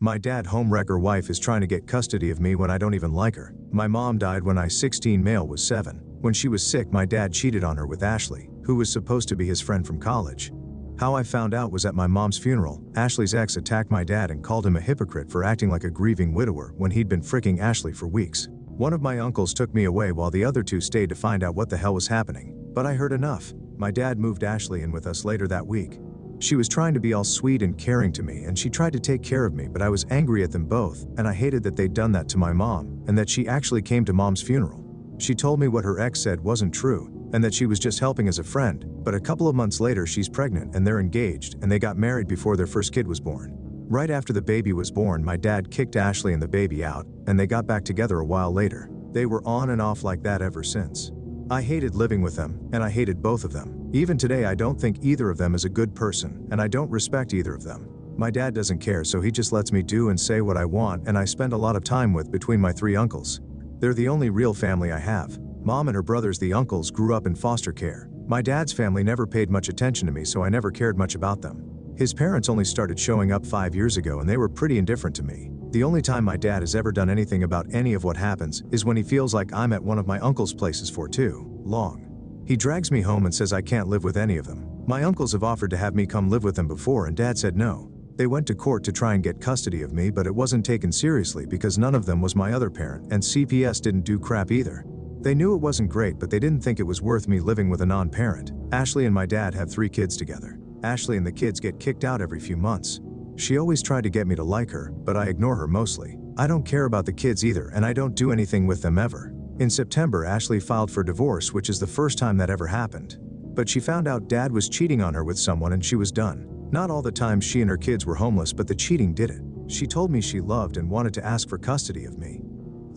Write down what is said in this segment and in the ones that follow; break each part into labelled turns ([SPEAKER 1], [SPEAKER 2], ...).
[SPEAKER 1] My dad homewrecker wife is trying to get custody of me when I don't even like her. My mom died when I 16, male was 7. When she was sick, my dad cheated on her with Ashley, who was supposed to be his friend from college. How I found out was at my mom's funeral. Ashley's ex attacked my dad and called him a hypocrite for acting like a grieving widower when he'd been fricking Ashley for weeks. One of my uncles took me away while the other two stayed to find out what the hell was happening. But I heard enough. My dad moved Ashley in with us later that week. She was trying to be all sweet and caring to me, and she tried to take care of me, but I was angry at them both, and I hated that they'd done that to my mom, and that she actually came to mom's funeral. She told me what her ex said wasn't true, and that she was just helping as a friend, but a couple of months later she's pregnant and they're engaged, and they got married before their first kid was born. Right after the baby was born, my dad kicked Ashley and the baby out, and they got back together a while later. They were on and off like that ever since. I hated living with them, and I hated both of them. Even today I don't think either of them is a good person, and I don't respect either of them. My dad doesn't care, so he just lets me do and say what I want, and I spend a lot of time with between my 3 uncles. They're the only real family I have. Mom and her brothers, the uncles, grew up in foster care. My dad's family never paid much attention to me, so I never cared much about them. His parents only started showing up 5 years ago, and they were pretty indifferent to me. The only time my dad has ever done anything about any of what happens is when he feels like I'm at one of my uncle's places for too long. He drags me home and says I can't live with any of them. My uncles have offered to have me come live with them before, and dad said no. They went to court to try and get custody of me, but it wasn't taken seriously because none of them was my other parent, and CPS didn't do crap either. They knew it wasn't great, but they didn't think it was worth me living with a non-parent. Ashley and my dad have 3 kids together. Ashley and the kids get kicked out every few months. She always tried to get me to like her, but I ignore her mostly. I don't care about the kids either, and I don't do anything with them ever. In September, Ashley filed for divorce, which is the first time that ever happened. But she found out dad was cheating on her with someone and she was done. Not all the time she and her kids were homeless, but the cheating did it. She told me she loved and wanted to ask for custody of me.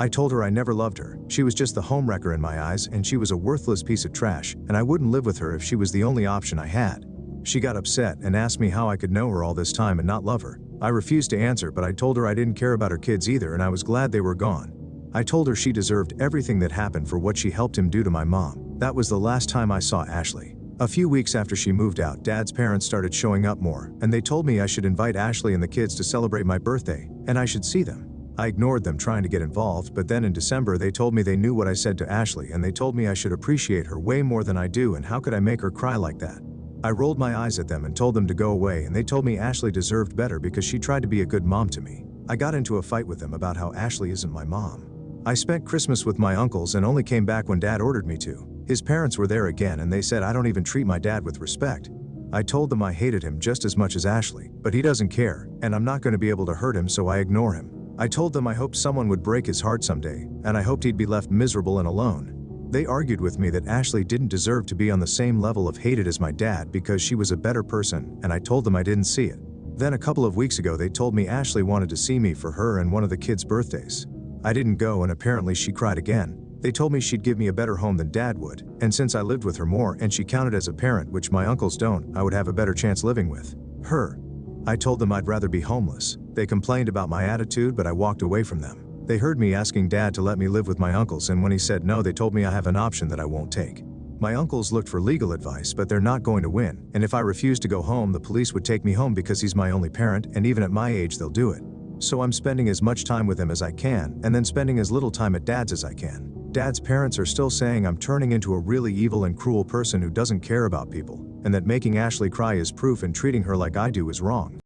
[SPEAKER 1] I told her I never loved her. She was just the homewrecker in my eyes, and she was a worthless piece of trash, and I wouldn't live with her if she was the only option I had. She got upset and asked me how I could know her all this time and not love her. I refused to answer, but I told her I didn't care about her kids either, and I was glad they were gone. I told her she deserved everything that happened for what she helped him do to my mom. That was the last time I saw Ashley. A few weeks after she moved out, dad's parents started showing up more, and they told me I should invite Ashley and the kids to celebrate my birthday, and I should see them. I ignored them trying to get involved, but then in December they told me they knew what I said to Ashley, and they told me I should appreciate her way more than I do, and how could I make her cry like that? I rolled my eyes at them and told them to go away, and they told me Ashley deserved better because she tried to be a good mom to me. I got into a fight with them about how Ashley isn't my mom. I spent Christmas with my uncles and only came back when dad ordered me to. His parents were there again, and they said I don't even treat my dad with respect. I told them I hated him just as much as Ashley, but he doesn't care, and I'm not going to be able to hurt him, so I ignore him. I told them I hoped someone would break his heart someday, and I hoped he'd be left miserable and alone. They argued with me that Ashley didn't deserve to be on the same level of hated as my dad because she was a better person, and I told them I didn't see it. Then a couple of weeks ago they told me Ashley wanted to see me for her and one of the kids' birthdays. I didn't go, and apparently she cried again. They told me she'd give me a better home than dad would, and since I lived with her more and she counted as a parent, which my uncles don't, I would have a better chance living with her. I told them I'd rather be homeless. They complained about my attitude, but I walked away from them. They heard me asking dad to let me live with my uncles, and when he said no, they told me I have an option that I won't take. My uncles looked for legal advice, but they're not going to win, and if I refuse to go home, the police would take me home because he's my only parent, and even at my age they'll do it. So I'm spending as much time with him as I can, and then spending as little time at dad's as I can. Dad's parents are still saying I'm turning into a really evil and cruel person who doesn't care about people, and that making Ashley cry is proof and treating her like I do is wrong.